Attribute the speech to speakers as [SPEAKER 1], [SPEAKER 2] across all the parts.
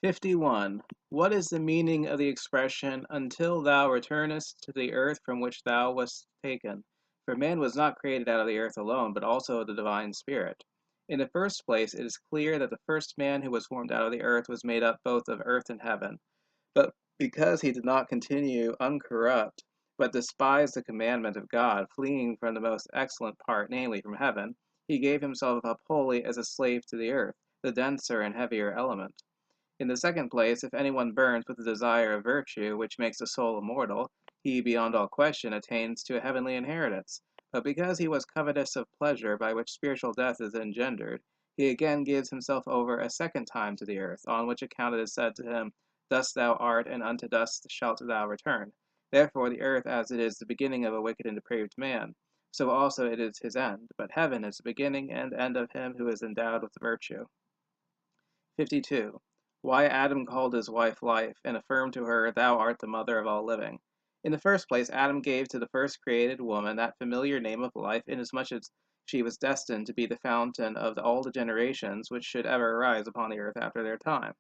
[SPEAKER 1] 51. What is the meaning of the expression, until thou returnest to the earth from which thou wast taken? For man was not created out of the earth alone, but also of the divine Spirit. In the first place, it is clear that the first man who was formed out of the earth was made up both of earth and heaven. But because he did not continue uncorrupt, but despised the commandment of God, fleeing from the most excellent part, namely from heaven, he gave himself up wholly as a slave to the earth, the denser and heavier element. In the second place, if anyone burns with the desire of virtue, which makes the soul immortal, he beyond all question attains to a heavenly inheritance. But because he was covetous of pleasure, by which spiritual death is engendered, he again gives himself over a second time to the earth, on which account it is said to him, Dust thou art, and unto dust shalt thou return. Therefore the earth, as it is the beginning of a wicked and depraved man, so also it is his end, but heaven is the beginning and end of him who is endowed with virtue. 52. Why Adam called his wife Life, and affirmed to her, Thou art the mother of all living. In the first place, Adam gave to the first created woman that familiar name of life, inasmuch as she was destined to be the fountain of all the generations which should ever arise upon the earth after their time.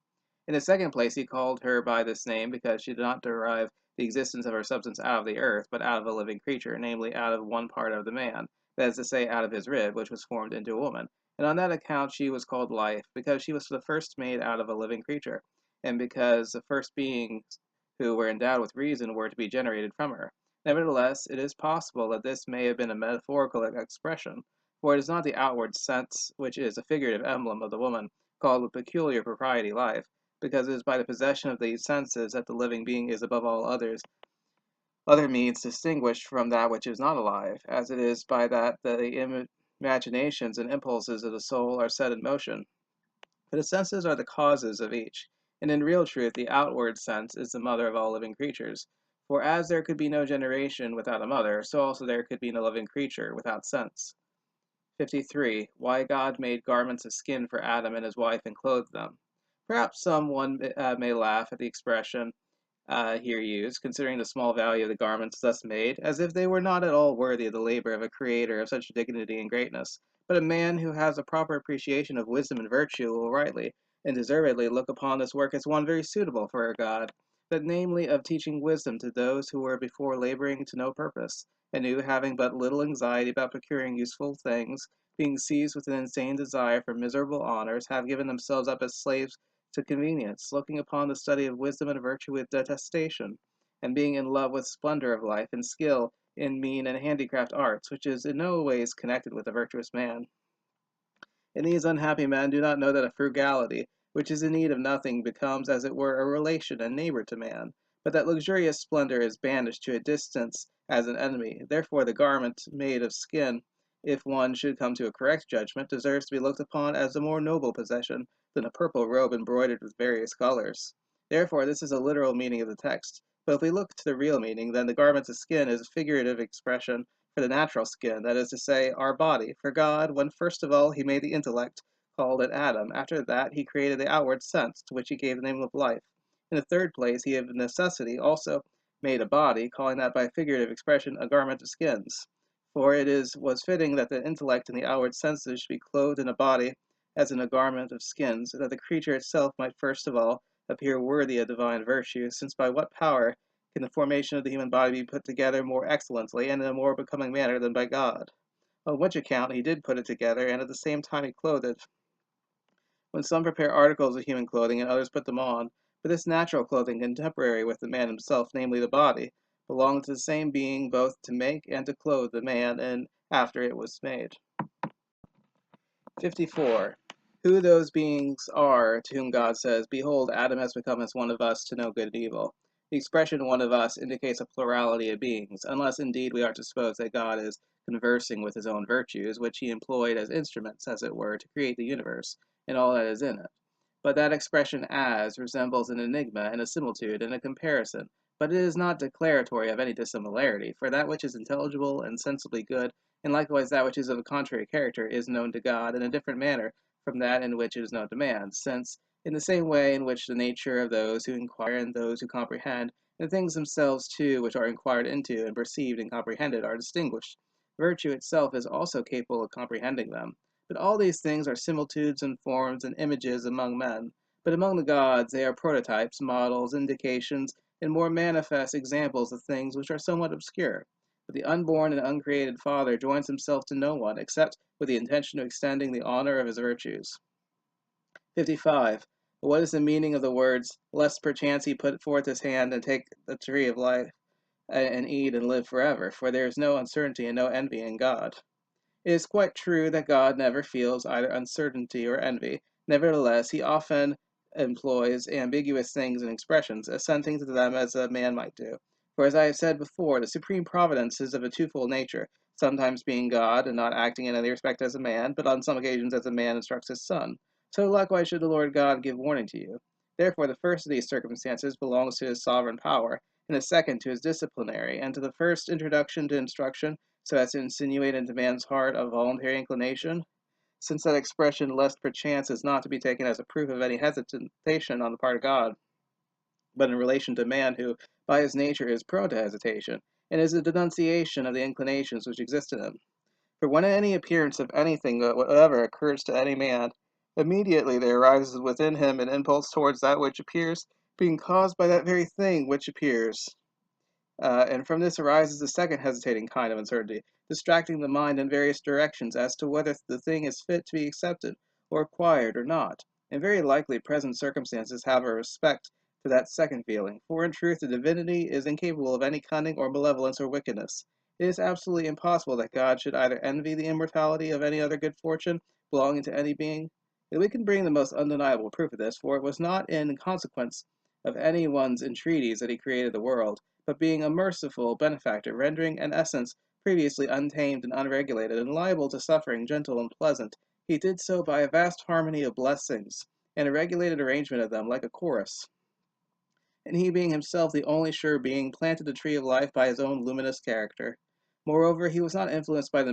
[SPEAKER 1] In the second place, he called her by this name because she did not derive the existence of her substance out of the earth, but out of a living creature, namely out of one part of the man, that is to say, out of his rib, which was formed into a woman. And on that account she was called Life, because she was the first made out of a living creature, and because the first beings who were endowed with reason were to be generated from her. Nevertheless, it is possible that this may have been a metaphorical expression, for it is not the outward sense, which is a figurative emblem of the woman, called with peculiar propriety Life, because it is by the possession of these senses that the living being is above all other means distinguished from that which is not alive, as it is by that the imaginations and impulses of the soul are set in motion. For the senses are the causes of each, and in real truth the outward sense is the mother of all living creatures. For as there could be no generation without a mother, so also there could be no living creature without sense. 53. Why God made garments of skin for Adam and his wife and clothed them. Perhaps someone may laugh at the expression here used, considering the small value of the garments thus made, as if they were not at all worthy of the labor of a creator of such dignity and greatness. But a man who has a proper appreciation of wisdom and virtue will rightly and deservedly look upon this work as one very suitable for a god, that namely of teaching wisdom to those who were before laboring to no purpose, and who, having but little anxiety about procuring useful things, being seized with an insane desire for miserable honors, have given themselves up as slaves to convenience, looking upon the study of wisdom and virtue with detestation, and being in love with splendor of life and skill in mean and handicraft arts, which is in no ways connected with a virtuous man. And these unhappy men do not know that a frugality, which is in need of nothing, becomes, as it were, a relation and neighbor to man, but that luxurious splendor is banished to a distance as an enemy. Therefore the garment made of skin, if one should come to a correct judgment, deserves to be looked upon as a more noble possession than a purple robe embroidered with various colors. Therefore this is a literal meaning of the text. But if we look to the real meaning, then the garments of skin is a figurative expression for the natural skin, that is to say, our body. For God, when first of all he made the intellect, called it Adam. After that he created the outward sense, to which he gave the name of life. In the third place, he of necessity also made a body, calling that by figurative expression a garment of skins. For was fitting that the intellect and the outward senses should be clothed in a body as in a garment of skins, that the creature itself might first of all appear worthy of divine virtue, since by what power can the formation of the human body be put together more excellently and in a more becoming manner than by God? On which account he did put it together, and at the same time he clothed it. When some prepare articles of human clothing and others put them on, but this natural clothing, contemporary with the man himself, namely the body, belonged to the same being both to make and to clothe the man, and after it was made. 54. Who those beings are to whom God says, Behold, Adam has become as one of us to know good and evil. The expression one of us indicates a plurality of beings, unless indeed we are to suppose that God is conversing with his own virtues, which he employed as instruments, as it were, to create the universe, and all that is in it. But that expression as resembles an enigma and a similitude and a comparison, but it is not declaratory of any dissimilarity, for that which is intelligible and sensibly good, and likewise that which is of a contrary character, is known to God in a different manner from that in which it is known to man, since, in the same way in which the nature of those who inquire and those who comprehend, and things themselves too which are inquired into and perceived and comprehended are distinguished, virtue itself is also capable of comprehending them. But all these things are similitudes and forms and images among men, But among the gods they are prototypes, models, indications, and more manifest examples of things which are somewhat obscure. But the unborn and uncreated Father joins himself to no one, except with the intention of extending the honor of his virtues. 55. What is the meaning of the words, lest perchance he put forth his hand and take the tree of life, and eat and live forever? For there is no uncertainty and no envy in God. It is quite true that God never feels either uncertainty or envy. Nevertheless, he often employs ambiguous things and expressions, assenting to them as a man might do. For as I have said before, the supreme providence is of a twofold nature, sometimes being God and not acting in any respect as a man, but on some occasions as a man instructs his son. So likewise should the Lord God give warning to you. Therefore, the first of these circumstances belongs to his sovereign power, and the second to his disciplinary, and to the first introduction to instruction so as to insinuate into man's heart a voluntary inclination, since that expression lest perchance is not to be taken as a proof of any hesitation on the part of God, but in relation to man who, by his nature, is prone to hesitation, and is a denunciation of the inclinations which exist in him. For when any appearance of anything whatever occurs to any man, immediately there arises within him an impulse towards that which appears, being caused by that very thing which appears. And from this arises the second hesitating kind of uncertainty, distracting the mind in various directions as to whether the thing is fit to be accepted or acquired or not. And very likely present circumstances have a respect to that second feeling, for in truth the divinity is incapable of any cunning or malevolence or wickedness. It is absolutely impossible that God should either envy the immortality of any other good fortune belonging to any being. And we can bring the most undeniable proof of this, for it was not in consequence of any one's entreaties that he created the world, but being a merciful benefactor, rendering an essence previously untamed and unregulated, and liable to suffering, gentle and pleasant, he did so by a vast harmony of blessings, and a regulated arrangement of them, like a chorus. And he being himself the only sure being, planted the tree of life by his own luminous character. Moreover, he was not influenced by the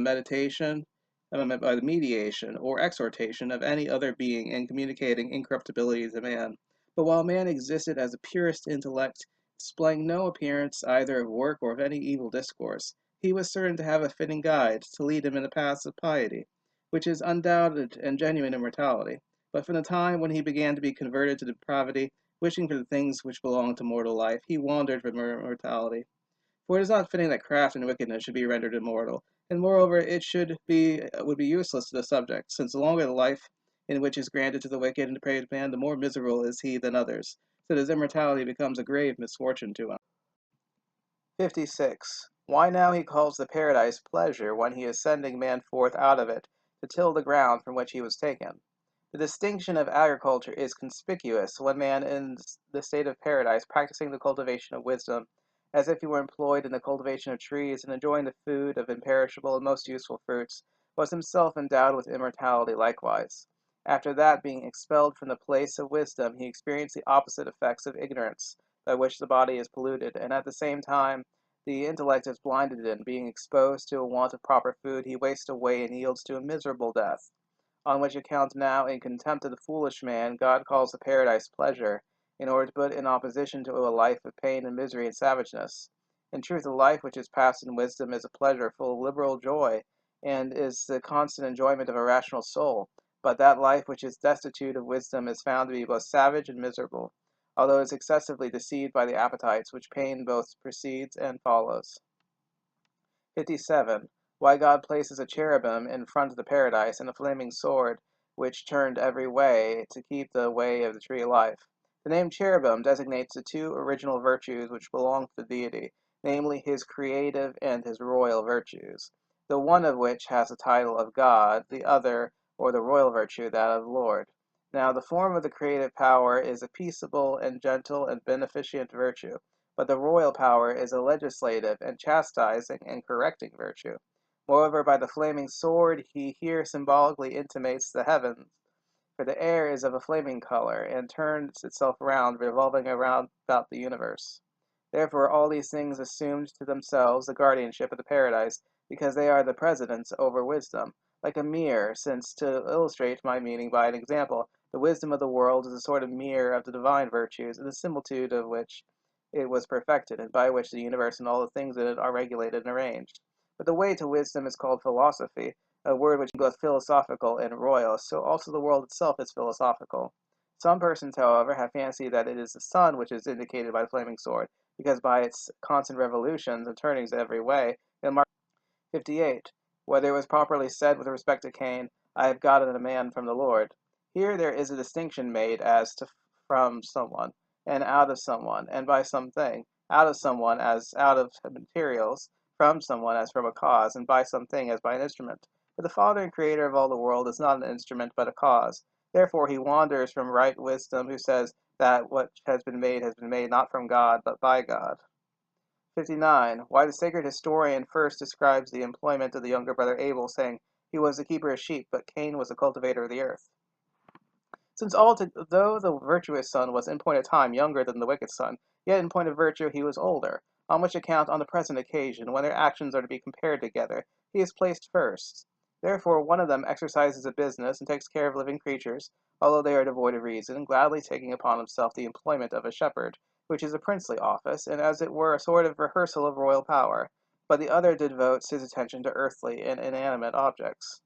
[SPEAKER 1] mediation, or exhortation of any other being in communicating incorruptibility to man. But while man existed as a purest intellect, displaying no appearance either of work or of any evil discourse, he was certain to have a fitting guide to lead him in the paths of piety, which is undoubted and genuine immortality. But from the time when he began to be converted to depravity, wishing for the things which belong to mortal life, he wandered from immortality. For it is not fitting that craft and wickedness should be rendered immortal, and moreover would be useless to the subject, since the longer the life in which is granted to the wicked and depraved man, the more miserable is he than others, so that his immortality becomes a grave misfortune to him. 56. Why now he calls the paradise pleasure when he is sending man forth out of it to till the ground from which he was taken. The distinction of agriculture is conspicuous when man in the state of paradise, practicing the cultivation of wisdom, as if he were employed in the cultivation of trees and enjoying the food of imperishable and most useful fruits, was himself endowed with immortality likewise. After that, being expelled from the place of wisdom, he experienced the opposite effects of ignorance, by which the body is polluted, and at the same time the intellect is blinded in, being exposed to a want of proper food, he wastes away and yields to a miserable death. On which account now, in contempt of the foolish man, God calls the paradise pleasure, in order to put in opposition to a life of pain and misery and savageness. In truth, a life which is passed in wisdom is a pleasure full of liberal joy, and is the constant enjoyment of a rational soul. But that life which is destitute of wisdom is found to be both savage and miserable, although it is excessively deceived by the appetites, which pain both precedes and follows. 57. Why God places a cherubim in front of the paradise and a flaming sword, which turned every way to keep the way of the tree of life. The name cherubim designates the two original virtues which belong to the deity, namely his creative and his royal virtues, the one of which has the title of God, the other, or the royal virtue, that of Lord. Now, the form of the creative power is a peaceable and gentle and beneficent virtue, but the royal power is a legislative and chastising and correcting virtue. Moreover, by the flaming sword he here symbolically intimates the heavens, for the air is of a flaming color, and turns itself round, revolving around about the universe. Therefore all these things assumed to themselves the guardianship of the paradise, because they are the presidents over wisdom, like a mirror, since, to illustrate my meaning by an example, the wisdom of the world is a sort of mirror of the divine virtues, in the similitude of which it was perfected, and by which the universe and all the things in it are regulated and arranged. But the way to wisdom is called philosophy, a word which is both philosophical and royal, so also the world itself is philosophical. Some persons, however, have fancied that it is the sun which is indicated by the flaming sword, because by its constant revolutions and turnings every way, it marks 58. Whether it was properly said with respect to Cain, I have gotten a man from the Lord. Here there is a distinction made as to from someone, and out of someone, and by something, out of someone as out of materials, from someone as from a cause, and by something as by an instrument. But the Father and Creator of all the world is not an instrument, but a cause. Therefore he wanders from right wisdom, who says that what has been made not from God, but by God. 59. Why the sacred historian first describes the employment of the younger brother Abel, saying, he was the keeper of sheep, but Cain was the cultivator of the earth. Since though the virtuous son was in point of time younger than the wicked son, yet in point of virtue he was older, on which account on the present occasion, when their actions are to be compared together, he is placed first. Therefore one of them exercises a business and takes care of living creatures, although they are devoid of reason, gladly taking upon himself the employment of a shepherd, which is a princely office, and as it were a sort of rehearsal of royal power, but the other devotes his attention to earthly and inanimate objects.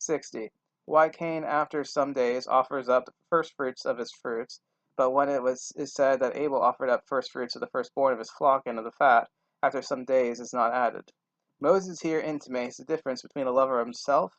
[SPEAKER 1] 60. Why Cain after some days offers up the first fruits of his fruits, but when is said that Abel offered up first fruits of the firstborn of his flock and of the fat, after some days is not added. Moses here intimates the difference between a lover of himself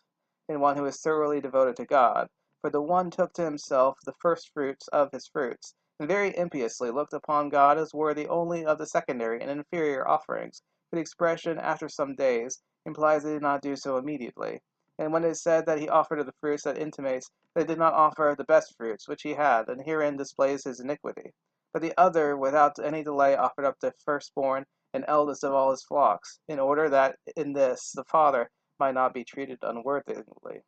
[SPEAKER 1] and one who is thoroughly devoted to God, for the one took to himself the first fruits of his fruits, and very impiously looked upon God as worthy only of the secondary and inferior offerings, for the expression after some days implies that he did not do so immediately. And when it is said that he offered of the fruits, that intimates that he did not offer of the best fruits which he had, and herein displays his iniquity. But the other, without any delay, offered up the firstborn and eldest of all his flocks, in order that in this the father might not be treated unworthily.